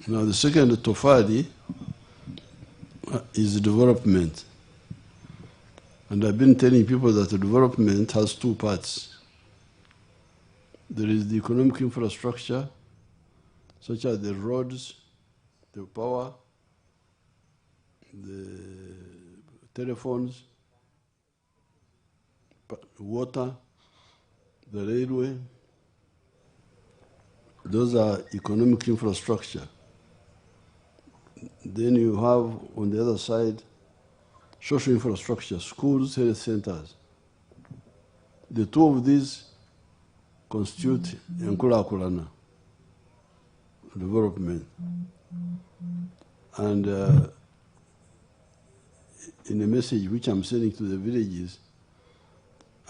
Now the second tofali is development. And I've been telling people that development has two parts. There is the economic infrastructure, such as the roads, the power, the telephones, water, the railway. Those are economic infrastructure. Then you have, on the other side, social infrastructure, schools, health centers. The two of these constitute enkulakulana, development. And in a message which I'm sending to the villages,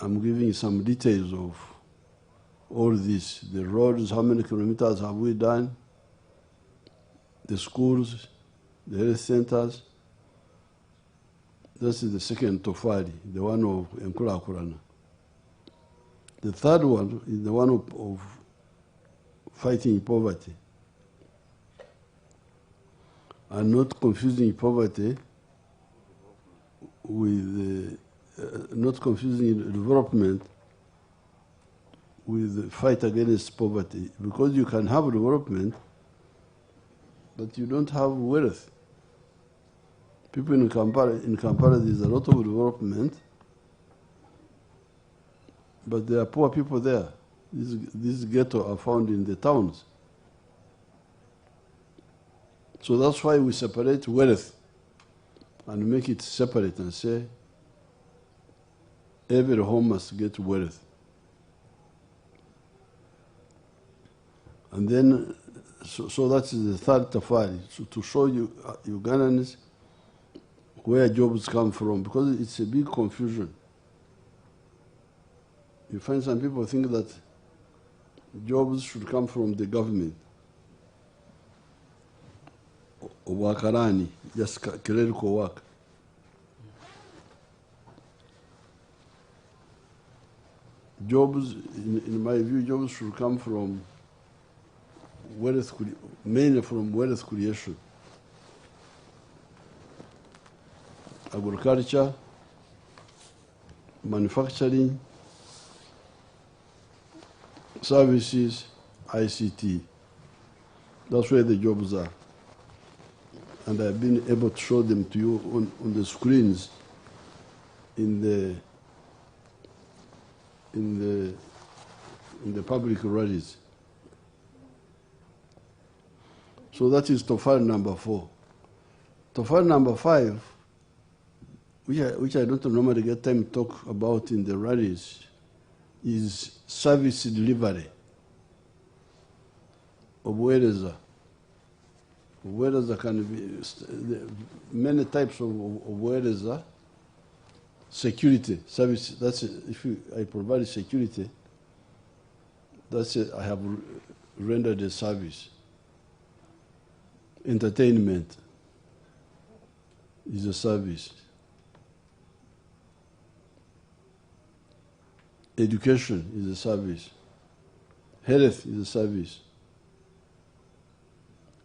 I'm giving some details of all this. The roads, how many kilometers have we done? The schools, the health centers. This is the second tofali, the one of enkulakulana. The third one is the one of fighting poverty. And not confusing poverty with, not confusing development with the fight against poverty. Because you can have development, but you don't have wealth. People in Kampala, there's a lot of development, but there are poor people there. These ghettos are found in the towns. So that's why we separate wealth and make it separate and say every home must get wealth. And then, so that is the third tafari, so to show you Ugandans where jobs come from, because it's a big confusion. You find some people think that jobs should come from the government. Wakarani, just clerical work. Jobs, in my view, jobs should come from wealth, mainly from wealth creation. Agriculture, manufacturing, services, ICT. That's where the jobs are. And I've been able to show them to you on the screens in the public rallies. So that is tofal number 4. Tofal number 5, which I don't normally get time to talk about in the rallies, is service delivery of weather. Weather can be many types of weather. Security service. That's it. If I provide security, that's it. I have rendered a service. Entertainment is a service. Education is a service. Health is a service.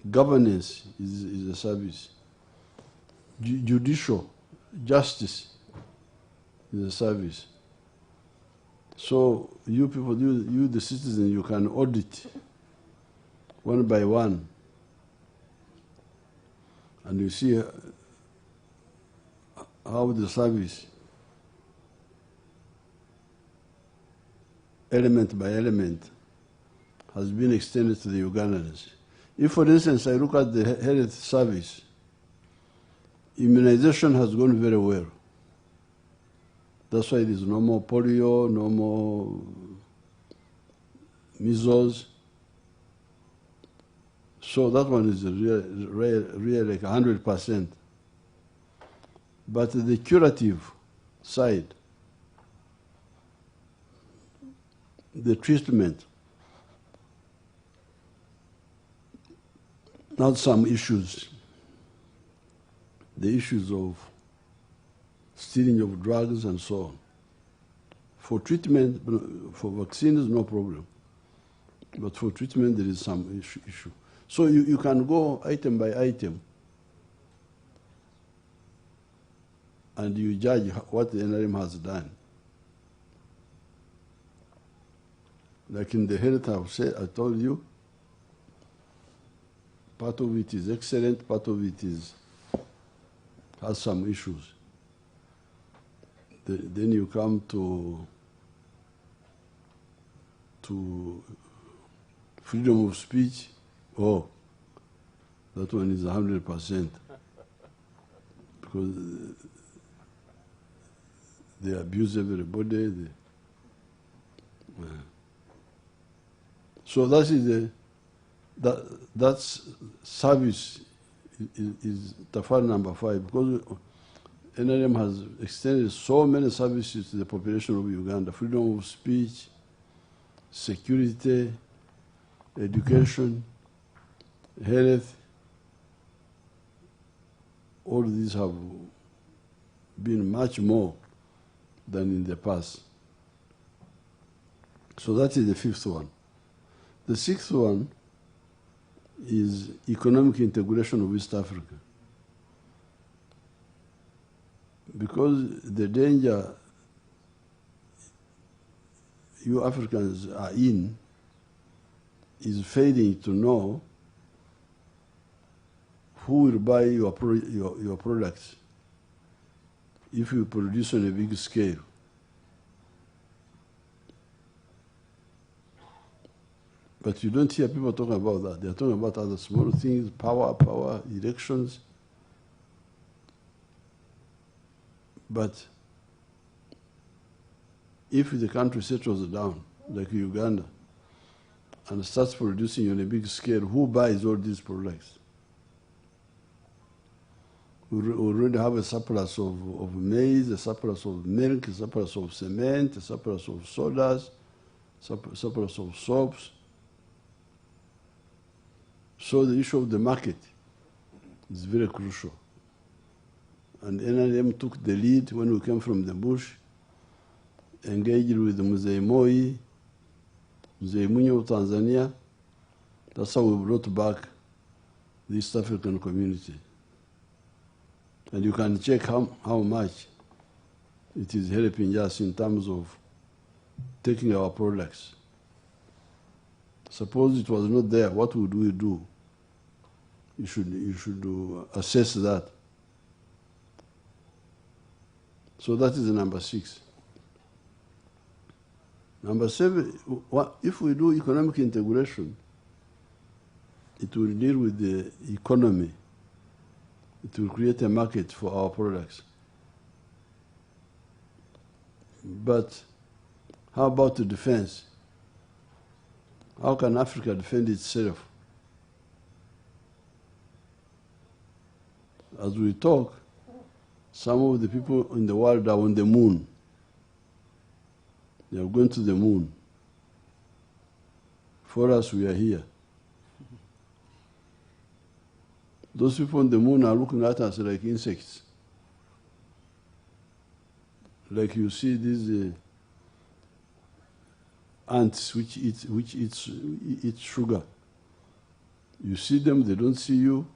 Governance is a service. Judicial justice is a service. So you people, you the citizens, you can audit one by one, and you see how the service, element by element, has been extended to the Ugandans. If, for instance, I look at the health service, immunization has gone very well. That's why there's no more polio, no more measles. So that one is real like 100%. But the curative side, the treatment, not some issues. The issues of stealing of drugs and so on. For treatment, for vaccines, no problem. But for treatment, there is some issue. So you can go item by item and you judge what the NRM has done. Like in the health, I told you, part of it is excellent, part of it has some issues. Then you come to freedom of speech. Oh, that one is 100%. Because they abuse everybody. So that's service is tafari number 5, because NRM has extended so many services to the population of Uganda: freedom of speech, security, education, health. All these have been much more than in the past. So that is the 5th one. The 6th one is economic integration of East Africa. Because the danger you Africans are in is failing to know who will buy your products if you produce on a big scale. But you don't hear people talking about that. They're talking about other small things: power, elections. But if the country settles down, like Uganda, and starts producing on a big scale, who buys all these products? We already have a surplus of maize, a surplus of milk, a surplus of cement, a surplus of sodas, surplus of soaps. So the issue of the market is very crucial. And NRM took the lead when we came from the bush, engaged with Museveni, Museveni of Tanzania. That's how we brought back the East African community. And you can check how much it is helping us in terms of taking our products. Suppose it was not there, what would we do? You should assess that. So that is number 6. Number 7, if we do economic integration, it will deal with the economy. It will create a market for our products. But how about the defense? How can Africa defend itself? As we talk, some of the people in the world are on the moon. They are going to the moon. For us, we are here. Those people on the moon are looking at us like insects. Like you see these ants which eat sugar. You see them, they don't see you.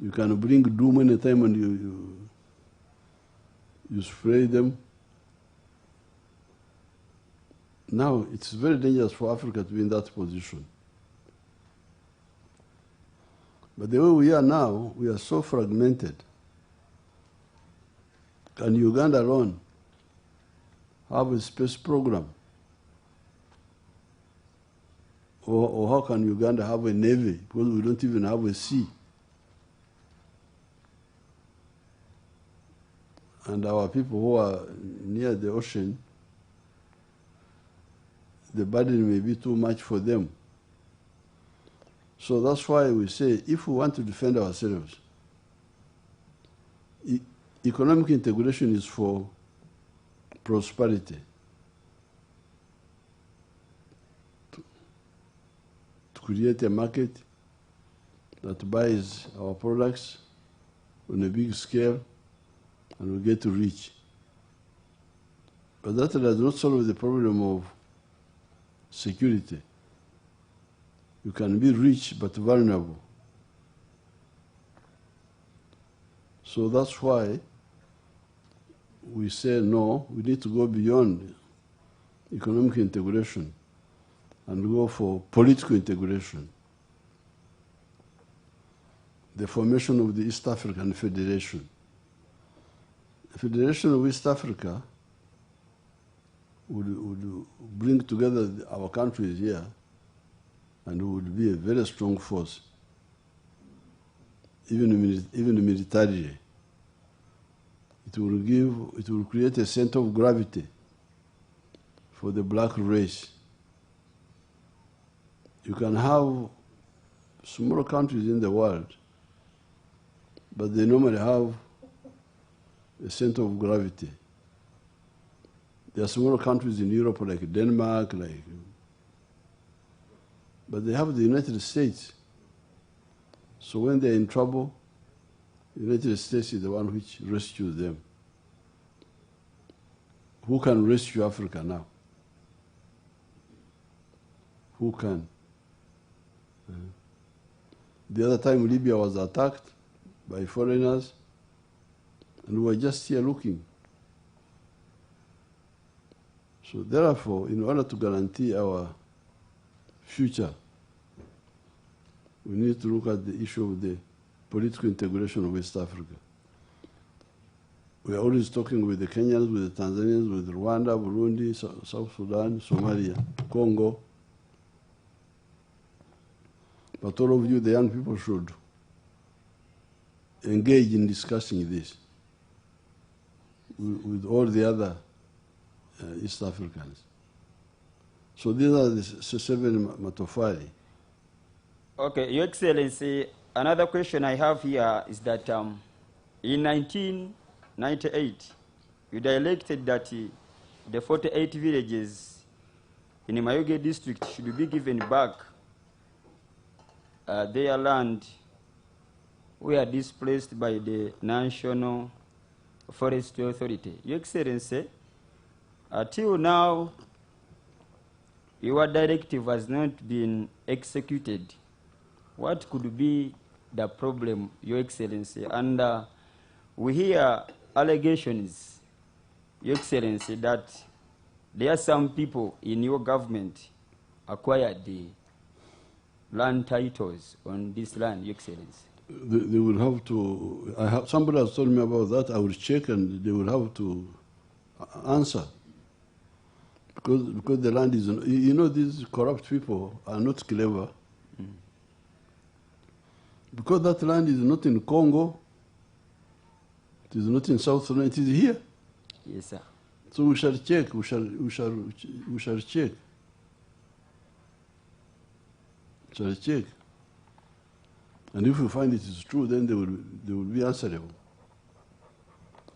You can bring doom anytime and you spray them. Now, it's very dangerous for Africa to be in that position. But the way we are now, we are so fragmented. Can Uganda alone have a space program? Or how can Uganda have a navy? Because we don't even have a sea. And our people who are near the ocean, the burden may be too much for them. So that's why we say, if we want to defend ourselves, economic integration is for prosperity. To create a market that buys our products on a big scale, and we get rich. But that does not solve the problem of security. You can be rich but vulnerable. So that's why we say no, we need to go beyond economic integration and go for political integration. The formation of the East African Federation. The Federation of East Africa would bring together our countries here and would be a very strong force, even militarily. It will create a center of gravity for the black race. You can have smaller countries in the world, but they normally have a center of gravity. There are smaller countries in Europe like Denmark, but they have the United States. So when they're in trouble, the United States is the one which rescues them. Who can rescue Africa now? Who can? The other time Libya was attacked by foreigners, and we were just here looking. So therefore, in order to guarantee our future, we need to look at the issue of the political integration of West Africa. We are always talking with the Kenyans, with the Tanzanians, with Rwanda, Burundi, South Sudan, Somalia, Congo. But all of you, the young people, should engage in discussing this with all the other East Africans. So these are the 7 matofali. Okay, Your Excellency, another question I have here is that in 1998, you directed that the 48 villages in Mayuge district should be given back their land were displaced by the National Forestry Authority. Your Excellency, till now, your directive has not been executed. What could be the problem, Your Excellency? And we hear allegations, Your Excellency, that there are some people in your government acquired the land titles on this land, Your Excellency. They will have to, somebody has told me about that. I will check and they will have to answer. Because the land is, you know, these corrupt people are not clever. Because that land is not in Congo, it is not in South Sudan, it is here. Yes, sir. So we shall check, we shall check. Shall check. And if we find it is true, then they will be answerable.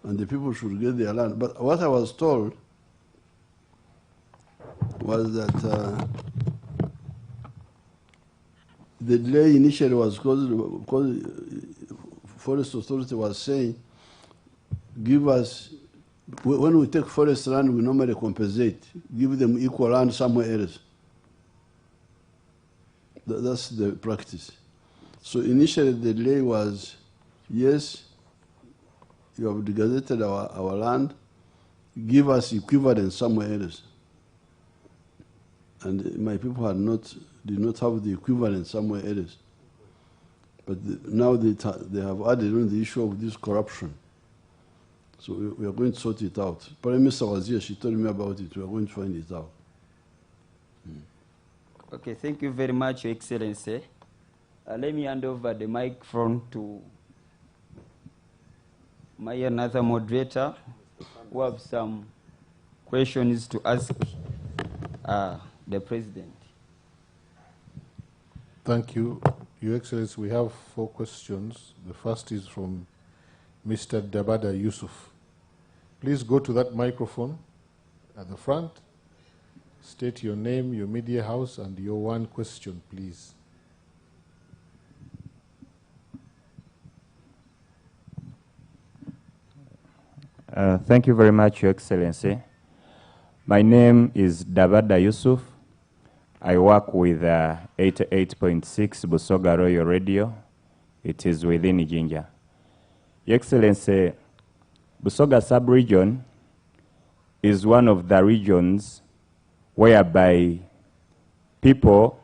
And the people should get their land. But what I was told was that the delay initially was because Forest Authority was saying, give us, when we take forest land, we normally compensate, give them equal land somewhere else. That's the practice. So initially the delay was, yes, you have degazetted our land, give us equivalent somewhere else. And my people did not have the equivalent somewhere else. But now they have added on the issue of this corruption. So we are going to sort it out. Prime Minister was here, she told me about it. We are going to find it out. Okay, thank you very much, Your Excellency. Let me hand over the microphone to my another moderator who have some questions to ask the President. Thank you, Your Excellency. We have 4 questions. The first is from Mr. Dabada Yusuf. Please go to that microphone at the front. State your name, your media house, and your 1 question, please. Thank you very much, Your Excellency. My name is Dabada Yusuf. I work with 88.6 Busoga Royal Radio. It is within Jinja. Your Excellency, Busoga sub-region is one of the regions whereby people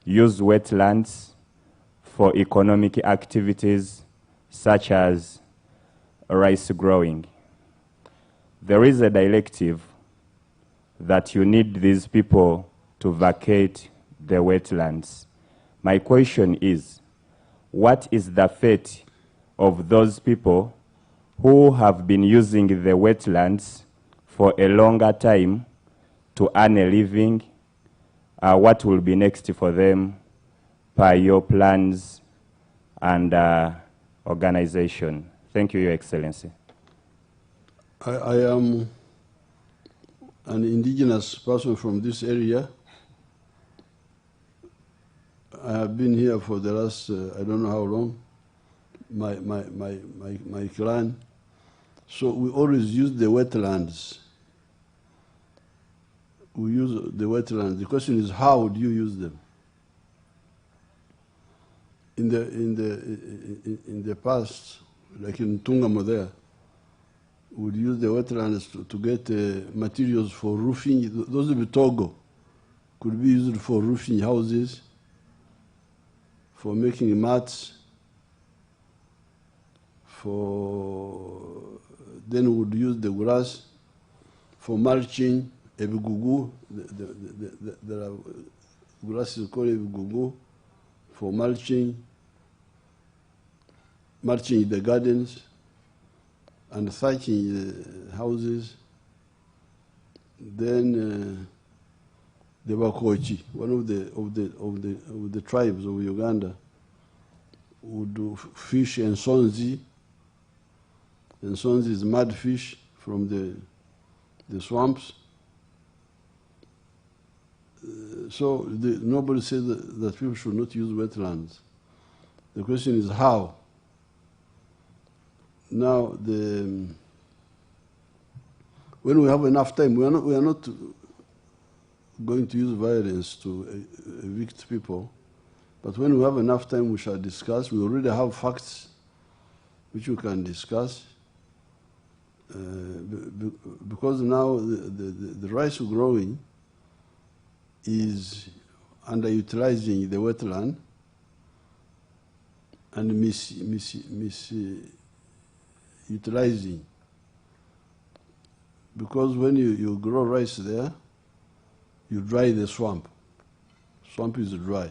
use wetlands for economic activities such as rice growing. There is a directive that you need these people to vacate the wetlands. My question is, what is the fate of those people who have been using the wetlands for a longer time to earn a living? What will be next for them per your plans and organization? Thank you, Your Excellency. I am an indigenous person from this area. I have been here for the last, I don't know how long, my clan. So we always use the wetlands. We use the wetlands. The question is, how do you use them? In the past, like in Tungamo there, we would use the wetlands to get materials for roofing. Those of Togo could be used for roofing houses, for making mats, then we would use the grass for mulching, ebigugu. There are grasses called ebigugu for mulching the gardens and thatching the houses. Then the Bakochi, one of the tribes of Uganda, would do fish and sonzi. And sonzi is mud fish from the swamps. So nobody said that people should not use wetlands. The question is how. Now, when we have enough time, we are not going to use violence to evict people, but when we have enough time, we shall discuss. We already have facts which we can discuss, because now the rice growing is underutilizing the wetland and misutilizing. Because when you grow rice there, you dry the swamp. Swamp is dry.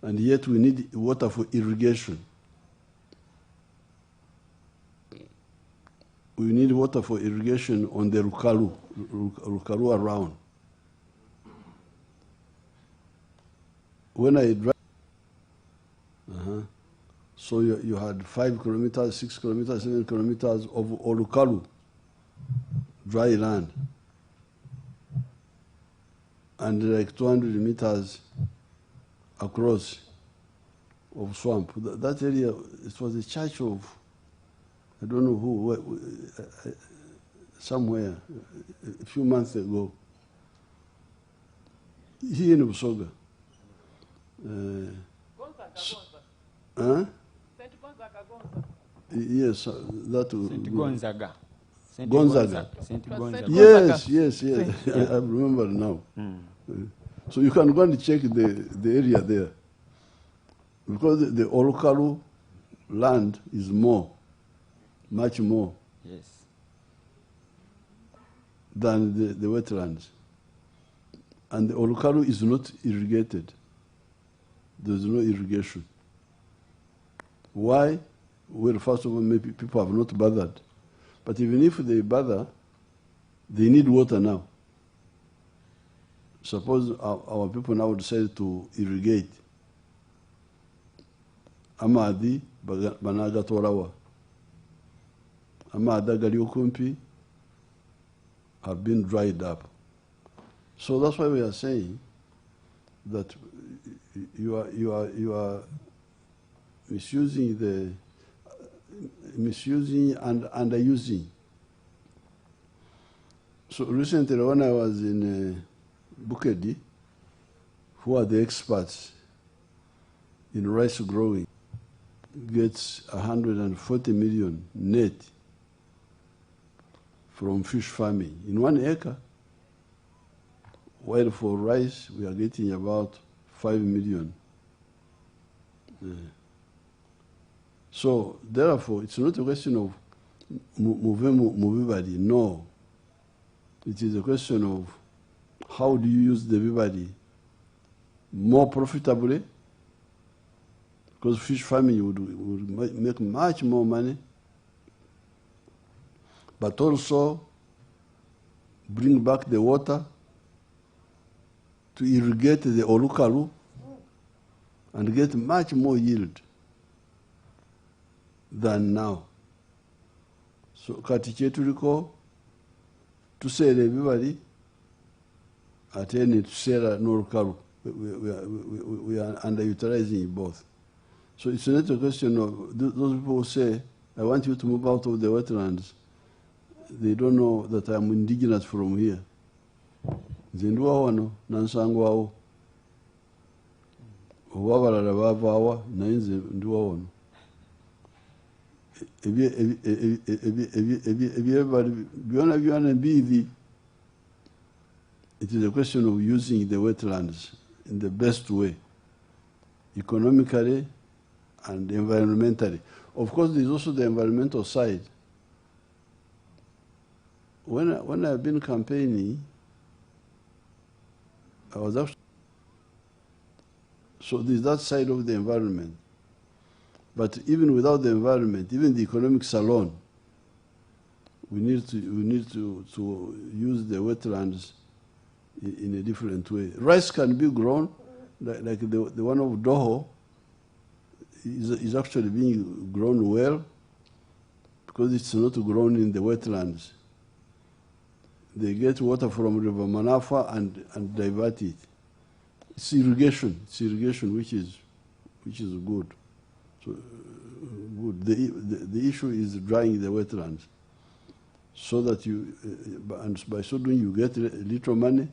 And yet we need water for irrigation. We need water for irrigation on the Rukaru around. When I dry, so you had 5 kilometers, 6 kilometers, 7 kilometers of Olukalu, dry land. And like 200 meters across of swamp. That area, it was a church of, I don't know who, somewhere, a few months ago, here in Busoga. Yes, that Saint Gonzaga. Gonzaga. Saint Gonzaga. Yes. I remember now. So you can go and check the area there. Because the Olukalu land is more, much more. Yes. Than the wetlands. And the Olukalu is not irrigated. There's no irrigation. Why? Well, first of all, maybe people have not bothered. But even if they bother, they need water now. Suppose our people now decide to irrigate. Amadi banaga torawa. Amada galiokumpi have been dried up. So that's why we are saying that you are misusing and underusing. So recently when I was in Bukedi, who are the experts in rice growing, gets 140 million net from fish farming in 1 acre, while for rice we are getting about 5 million. So therefore, it's not a question of Museveni, no. It is a question of how do you use the Museveni more profitably, because fish farming would make much more money, but also bring back the water to irrigate the Olukalu and get much more yield than now. So kati chetuliko tuseera ebibali ate ne tuseera n'olukalu. We are underutilizing both. So it's not a question of those people who say, I want you to move out of the wetlands. They don't know that I'm indigenous from here. Nze ndi wano nansangwawo. Oba abalala baavaawa naye nze ndi wano. Byona mbiivi. It is a question of using the wetlands in the best way, economically and environmentally. Of course, there's also the environmental side. When I've been campaigning, I was actually, so there's that side of the environment. But even without the environment, even the economics alone, we need to use the wetlands in a different way. Rice can be grown, like the one of Doho is actually being grown well because it's not grown in the wetlands. They get water from River Manafa and divert it. It's irrigation. It's irrigation, which is good. So good. The issue is drying the wetlands, so that you, and by so doing, you get little money.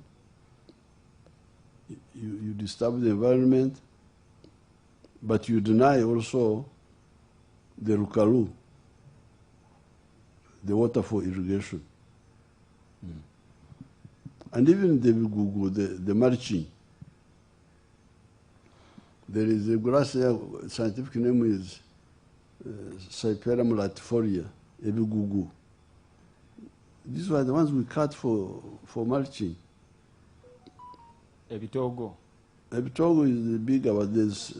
You disturb the environment, but you deny also the Rukalu, the water for irrigation. And even the mulching. There is a grass here, scientific name is Cyperem latifolia, ebigugu. These were the ones we cut for mulching. Ebitogo. Ebitogo is bigger, but there's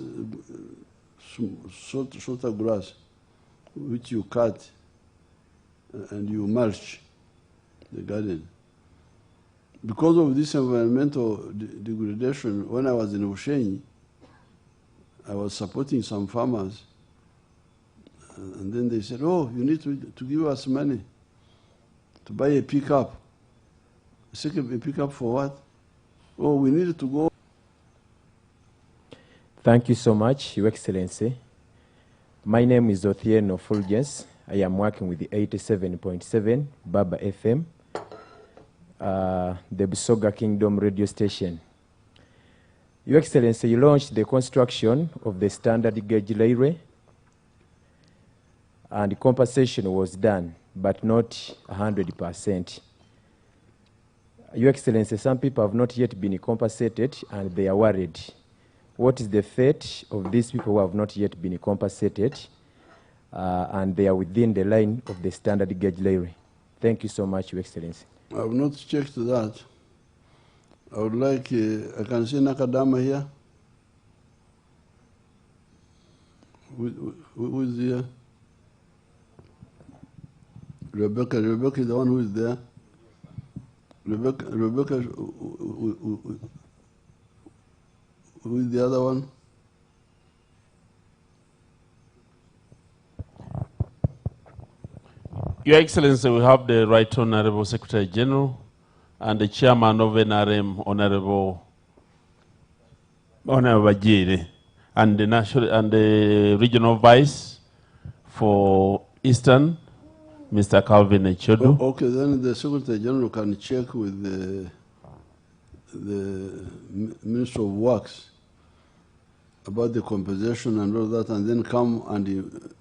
shorter grass which you cut and you mulch the garden. Because of this environmental degradation, when I was in Ushenyi, I was supporting some farmers, and then they said, oh, you need to give us money to buy a pickup. I said, a pickup for what? Oh, we needed to go. Thank you so much, Your Excellency. My name is Othieno Fulgens. I am working with the 87.7 Baba FM, the Busoga Kingdom radio station. Your Excellency, you launched the construction of the standard gauge railway, and compensation was done, but not 100%. Your Excellency, some people have not yet been compensated, and they are worried. What is the fate of these people who have not yet been compensated, and they are within the line of the standard gauge railway? Thank you so much, Your Excellency. I have not checked that. I would like, I can see Nakadama here. Who is here? Rebecca is the one who is there. Rebecca, who is the other one? Your Excellency, we have the Right Honorable Secretary General and the Chairman of NRM, Honorable Bajiri, and the Regional Vice for Eastern, Mr. Calvin Echodu. Okay, then the Secretary General can check with the Minister of Works about the compensation and all that, and then come and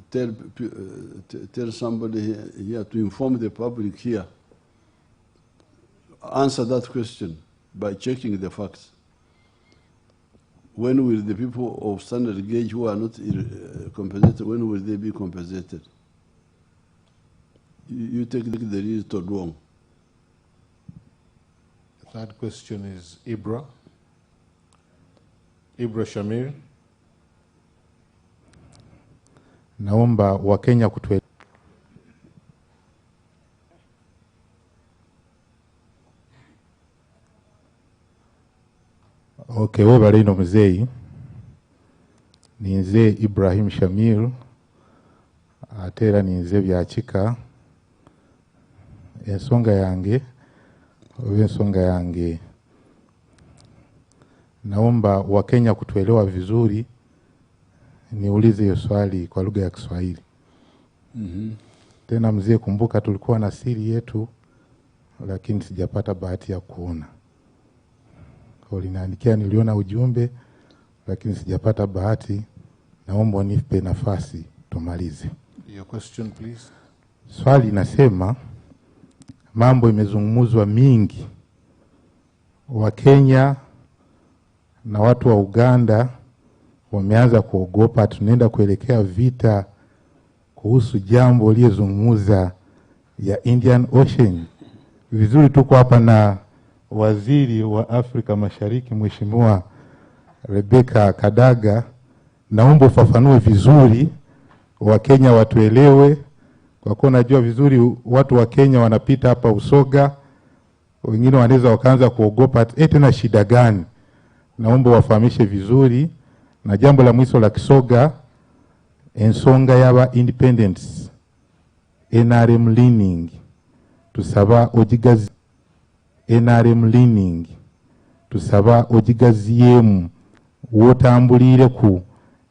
tell somebody here to inform the public here. Answer that question by checking the facts. When will the people of standard gauge who are not compensated, when will they be compensated? You take the real to wrong. The third question is Ibra. Ibra Shamir. Naomba Wakenya kutuelewa. Okay, webale ino mzei. Ninze Ibrahim Shamir. Atera ninze byachika. Ensonga yange. Naomba Wakenya kutuelewa vizuri. Niulize hiyo swali kwa lugha ya Kiswahili. Tena mzee, kumbuka tulikuwa na siri yetu, lakini sijapata bahati ya kuona. Uliniandikia, niliona ujumbe, lakini sijapata bahati. Naomba unipe nafasi tumalize. Your question please. Swali inasema, mambo imezungumzwa mingi. Wakenya na watu wa Uganda wameanza kuogopa tunaenda kuelekea vita kuhusu jambo lilozungumza ya Indian Ocean. Vizuri tuko hapa na waziri wa Afrika Mashariki Mheshimiwa Rebecca Kadaga. Naomba ufafanue vizuri, Wakenya watuelewe, kwa kuwa najua vizuri watu wa Kenya wanapita hapa Usoga, wengine wanaweza wakaanza kuogopa tuna shida gani. Naomba wafahamishe vizuri. Na jambo la mwisho la Kisoga, ensonga yaba independence NRM leaning tusaba ogigaziyemu wotambulire ku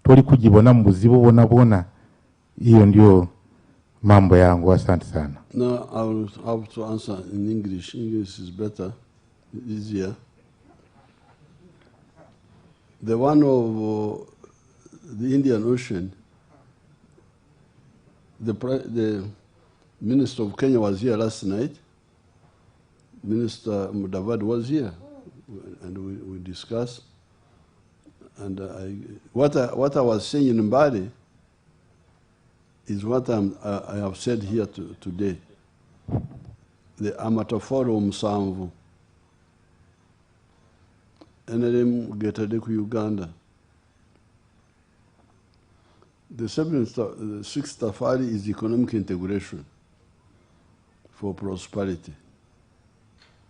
toli kujibona mu buzibu bona. Hiyo ndio mambo yangu. Asante sana. No, I will have to answer in English. English is better, easier. The one of the Indian Ocean, the Minister of Kenya was here last night. Minister Mudavadi was here, and we discussed. And what I was saying in Mbadi is what I have said here today. The Amatoforo Musanvu. NLM Getade ku Uganda. The sixth safari is economic integration for prosperity.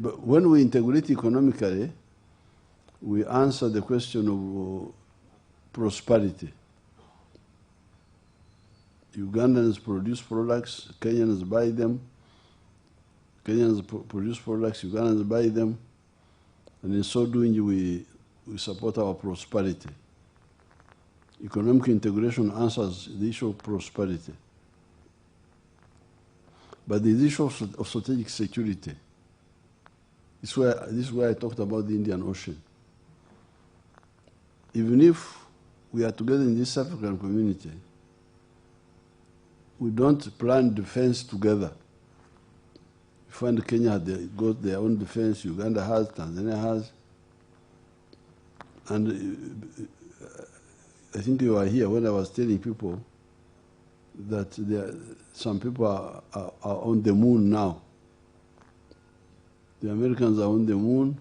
But when we integrate economically, we answer the question of prosperity. Ugandans produce products, Kenyans buy them. Kenyans produce products, Ugandans buy them. And in so doing, we support our prosperity. Economic integration answers the issue of prosperity. But the issue of strategic security, this is where I talked about the Indian Ocean. Even if we are together in this African community, we don't plan defense together. You find Kenya got their own defense, Uganda has, Tanzania has. And I think you were here when I was telling people that some people are on the moon now. The Americans are on the moon.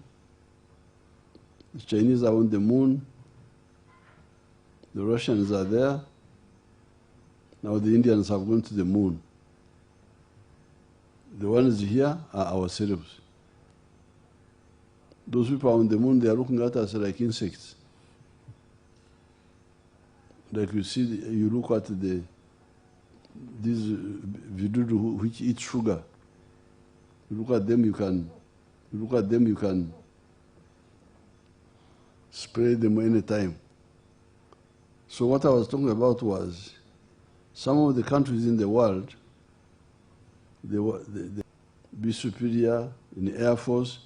The Chinese are on the moon. The Russians are there. Now the Indians have gone to the moon. The ones here are ourselves. Those people on the moon, they are looking at us like insects. Like you see, you look at these vidudu which eat sugar. You look at them, you can spray them anytime. So what I was talking about was some of the countries in the world be superior in the Air Force,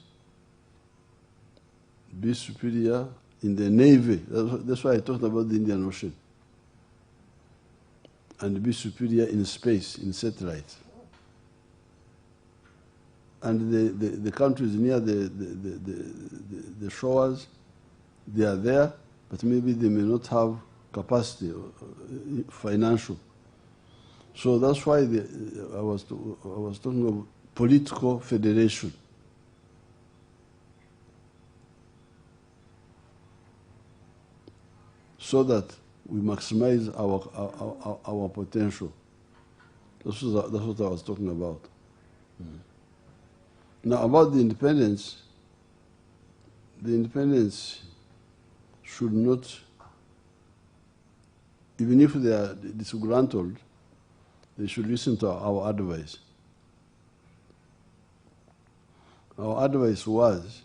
be superior in the Navy. That's why I talked about the Indian Ocean. And be superior in space, in satellites. And the countries near the shores, they are there, but maybe they may not have capacity, financial. So that's why I was talking of political federation. So that we maximize our potential. That's what I was talking about. Now about the independence should not, even if they are disgruntled, they should listen to our advice. Our advice was,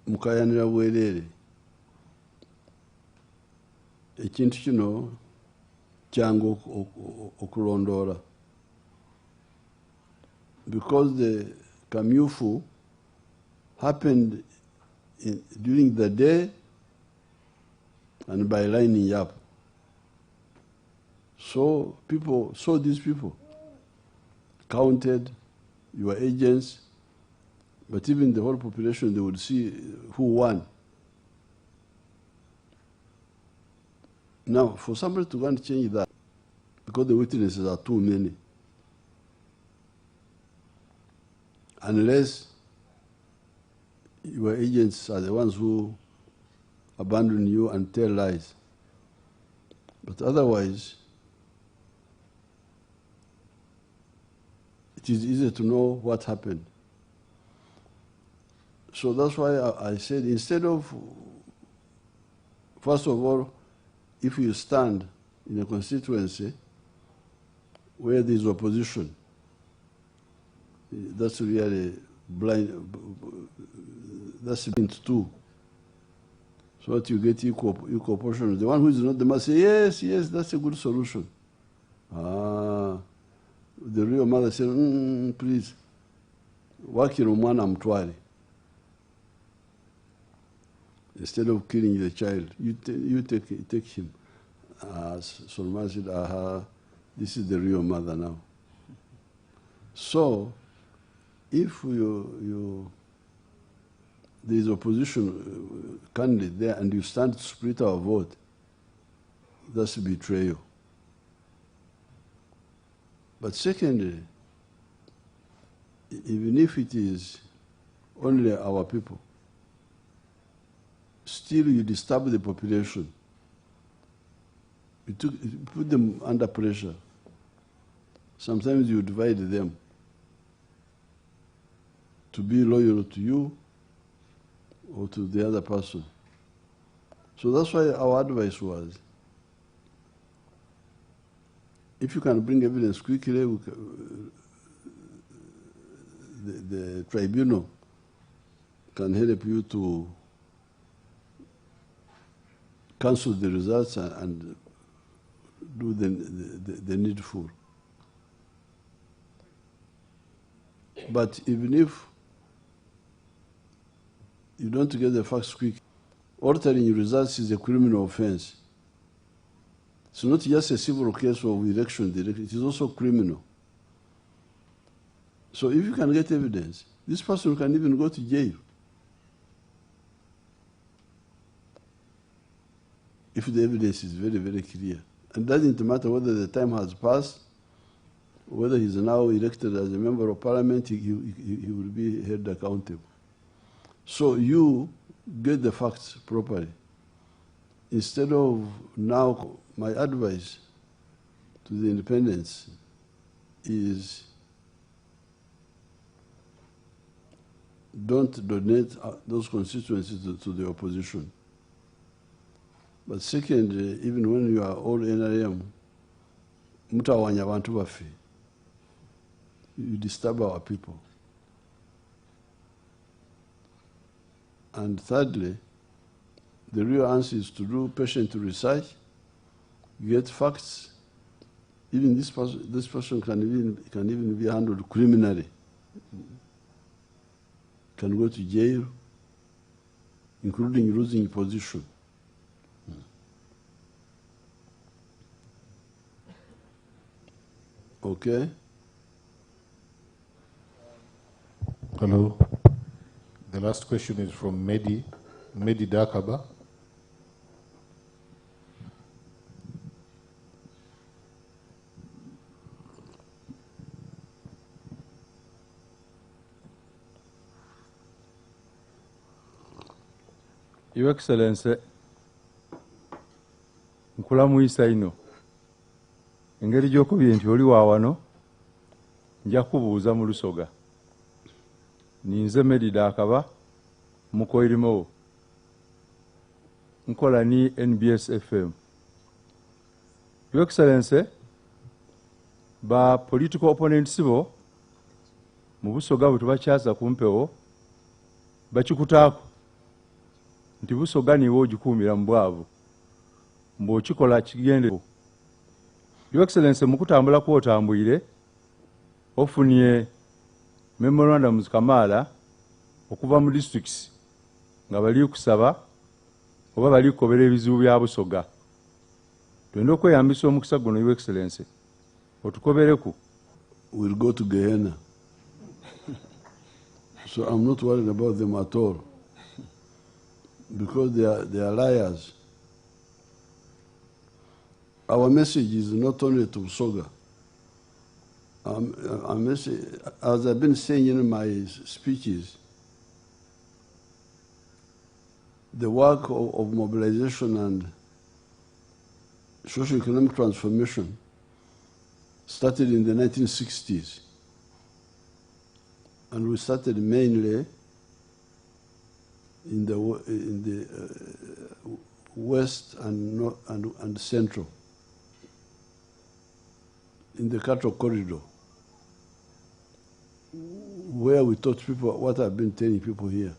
mukayanira bwerere, ekintu kino kyangu okulondoola. Because the Kamyufu happened during the day and by lining up. So these people counted your agents, but even the whole population, they would see who won. Now, for somebody to go and change that, because the witnesses are too many, unless your agents are the ones who abandon you and tell lies. But otherwise, it is easy to know what happened. So that's why I said, instead of, first of all, if you stand in a constituency where there is opposition, that's really blind, that's blind too. So that you get equal portion. The one who is not the must say, yes, that's a good solution. The real mother said, please, wakira omwana mutwale. Instead of killing the child, you take him. Solomon said, this is the real mother now. So, if there is opposition candidate there and you stand to split our vote, that's betrayal. But secondly, even if it is only our people, still you disturb the population. You put them under pressure. Sometimes you divide them to be loyal to you or to the other person. So that's why our advice was, if you can bring evidence quickly, the tribunal can help you to cancel the results and do the needful. But even if you don't get the facts quick, altering results is a criminal offense. It's not just a civil case of election, it is also criminal. So if you can get evidence, this person can even go to jail. If the evidence is very, very clear. And it doesn't matter whether the time has passed, whether he's now elected as a member of parliament, he will be held accountable. So you get the facts properly. Instead of now, my advice to the independents is don't donate those constituencies to the opposition. But second, even when you are all NRM, mutawanya abantu baffe, you disturb our people. And thirdly, the real answer is to do patient research, get facts. Even this person can even be handled criminally. Can go to jail, including losing position. Okay? Hello. The last question is from Medi Dakaba. Your Excellency, nkulamuyisa ino. Engeri gy'okubye nti oli waawano, nja kubuuza mu Lusoga. Ninze Medi Dakaba, mukoirimo. Nkola ni NBS FM. Your Excellency, ba political opponents bo, mu Busoga bwe tubakyaza kumpewo, bakikutaako. Nti Busoga niwo ogikuumira mu bwavu. Mbw'okikola kigende. Your Excellency, mu kutambula kw'otambwire, ofunye memorandums kamaala okuva mu districts nga bali kusaba oba bali kukobera ebizibu bya Busoga. Twenda okweyambisa omukisa guno, Your Excellency, otukobereku. We'll go to Gehenna. So I'm not worried about them at all. Because they are liars. Our message is not only to Busoga. Our message, as I've been saying in my speeches, the work of mobilization and socio-economic transformation started in the 1960s. And we started mainly in the west and central, in the cattle corridor, where we taught people what I've been telling people here.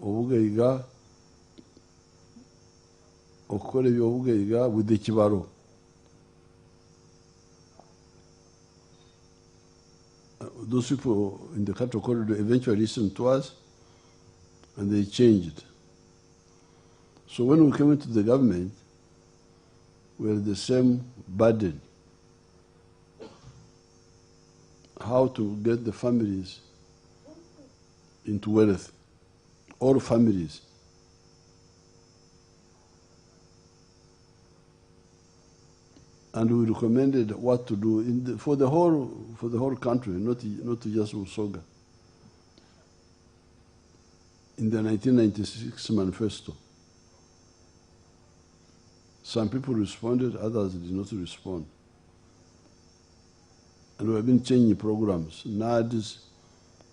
Obugaiga, okukora ebyobugaiga with the kibaro. Those people in the cattle corridor eventually listened to us and they changed. So when we came into the government, we had the same burden. How to get the families into wealth, all families. And we recommended what to do for the whole country, not just Busoga. In the 1996 manifesto, some people responded, others did not respond. And we have been changing programs, NADS,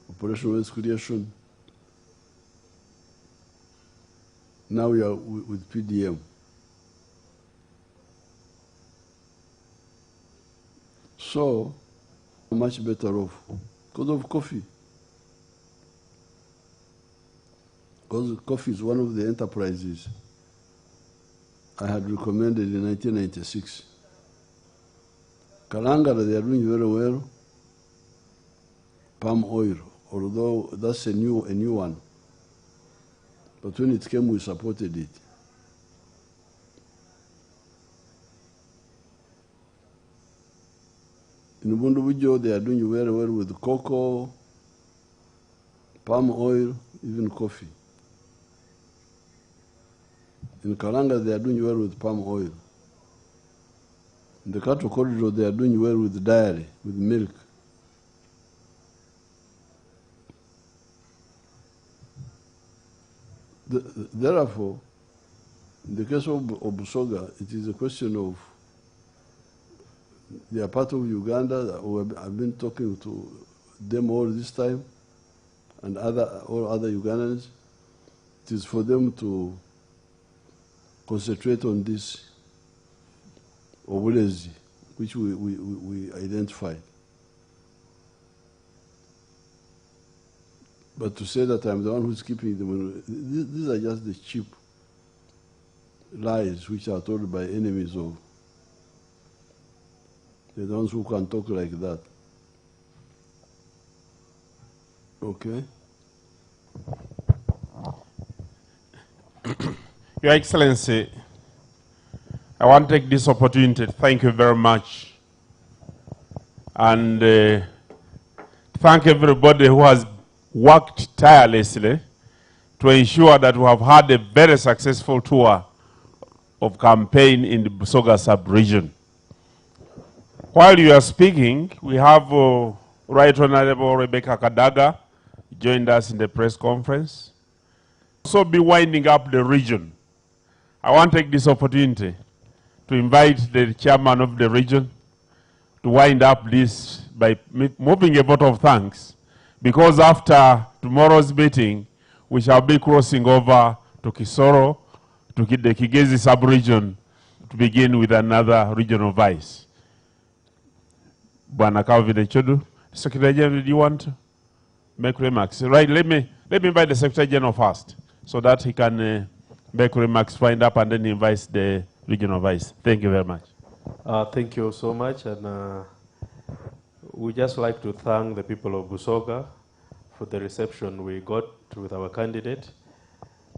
Operational Wealth Creation. Now we are with PDM. So, much better off because of coffee. Because coffee is one of the enterprises I had recommended in 1996. Kalangala, they are doing very well. Palm oil, although that's a new one. But when it came, we supported it. In Bundubujo, they are doing very well with cocoa, palm oil, even coffee. In Kalanga, they are doing well with palm oil. In the cattle corridor, they are doing well with dairy, with milk. Therefore, in the case of Busoga, it is a question of they are part of Uganda. I've been talking to them all this time, and all other Ugandans. It is for them to concentrate on this obulezi, which we identified. But to say that I'm the one who's keeping them, these are just the cheap lies which are told by enemies of the ones who can talk like that. Okay? Your Excellency, I want to take this opportunity to thank you very much and thank everybody who has worked tirelessly to ensure that we have had a very successful tour of campaign in the Busoga sub-region. While you are speaking, we have Right Honorable Rebecca Kadaga joined us in the press conference. Also be winding up the region. I want to take this opportunity to invite the chairman of the region to wind up this by moving a vote of thanks, because after tomorrow's meeting, we shall be crossing over to Kisoro, to the Kigezi sub-region, to begin with another regional vice. Bwana Calvin Chodu, Secretary General, do you want to make remarks? Right, let me invite the Secretary General first, so that he can make remarks, wind up, and then invite the regional vice. Thank you very much. Thank you so much, and we just like to thank the people of Busoga for the reception we got with our candidate,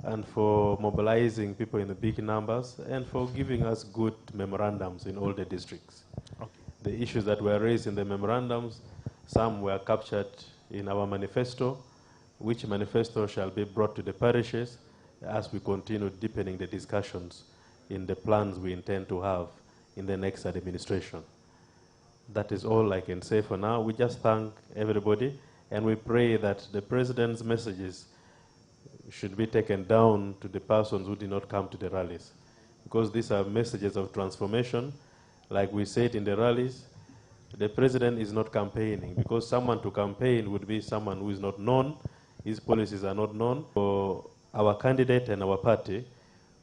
and for mobilizing people in the big numbers, and for giving us good memorandums in all the districts. Okay. The issues that were raised in the memorandums, some were captured in our manifesto, which manifesto shall be brought to the parishes as we continue deepening the discussions in the plans we intend to have in the next administration. That is all I can say for now. We just thank everybody, and we pray that the President's messages should be taken down to the persons who did not come to the rallies, because these are messages of transformation. Like we said in the rallies, the President is not campaigning, because someone to campaign would be someone who is not known, his policies are not known. For our candidate and our party,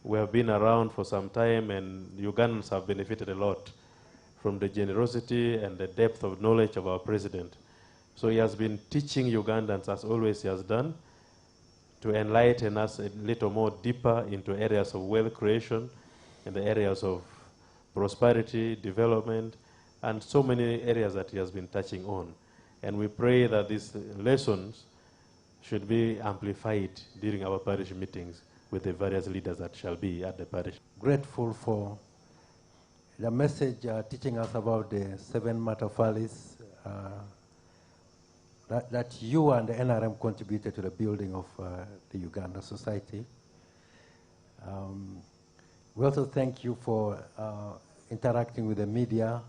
we have been around for some time, and Ugandans have benefited a lot from the generosity and the depth of knowledge of our President. So he has been teaching Ugandans, as always he has done, to enlighten us a little more deeper into areas of wealth creation and the areas of prosperity, development, and so many areas that he has been touching on. And we pray that these lessons should be amplified during our parish meetings with the various leaders that shall be at the parish. Grateful for the message teaching us about the 7 matafales that you and the NRM contributed to the building of the Uganda society. We also thank you for interacting with the media,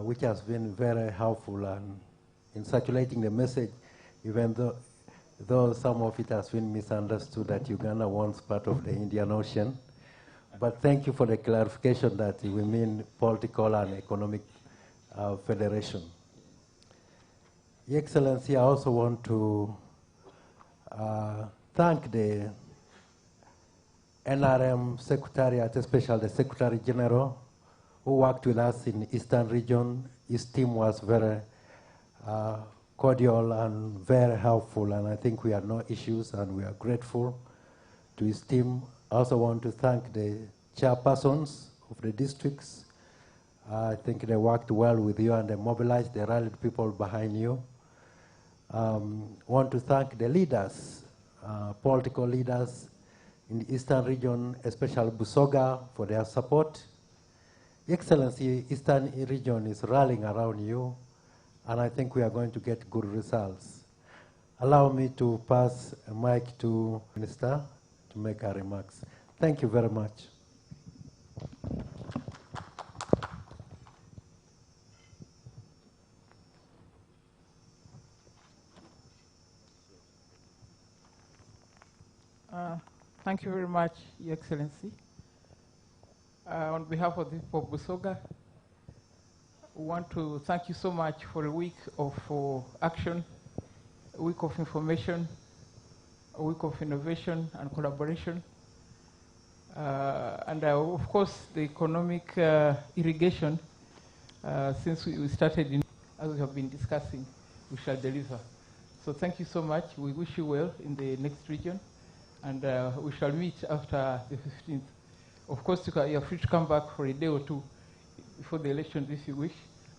which has been very helpful in circulating the message, even though some of it has been misunderstood that Uganda wants part of the Indian Ocean. But thank you for the clarification that we mean political and economic federation. Your Excellency, I also want to thank the NRM Secretariat, especially the Secretary General, who worked with us in the Eastern region. His team was very cordial and very helpful, and I think we had no issues, and we are grateful to his team. I also want to thank the chairpersons of the districts. I think they worked well with you, and they mobilized, they rallied people behind you. Want to thank the leaders, political leaders in the Eastern region, especially Busoga, for their support. Excellency, Eastern region is rallying around you, and I think we are going to get good results. Allow me to pass a mic to Minister to make her remarks. Thank you very much. Thank you very much, Your Excellency. On behalf of the people of Busoga, we want to thank you so much for a week of action, a week of information, a week of innovation and collaboration. And of course, the economic irrigation, since we started, as we have been discussing, we shall deliver. So thank you so much. We wish you well in the next region. And we shall meet after the 15th Of course, you're free to come back for a day or two before the elections if you wish.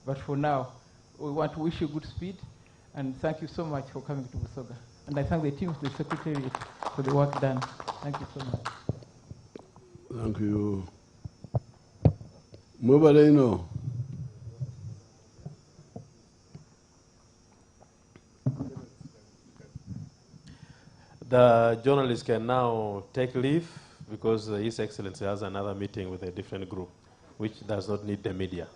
But for now, we want to wish you good speed. And thank you so much for coming to Busoga. And I thank the team of the Secretariat for the work done. Thank you so much. Thank you. Mubaleno. The journalists can now take leave because His Excellency has another meeting with a different group, which does not need the media.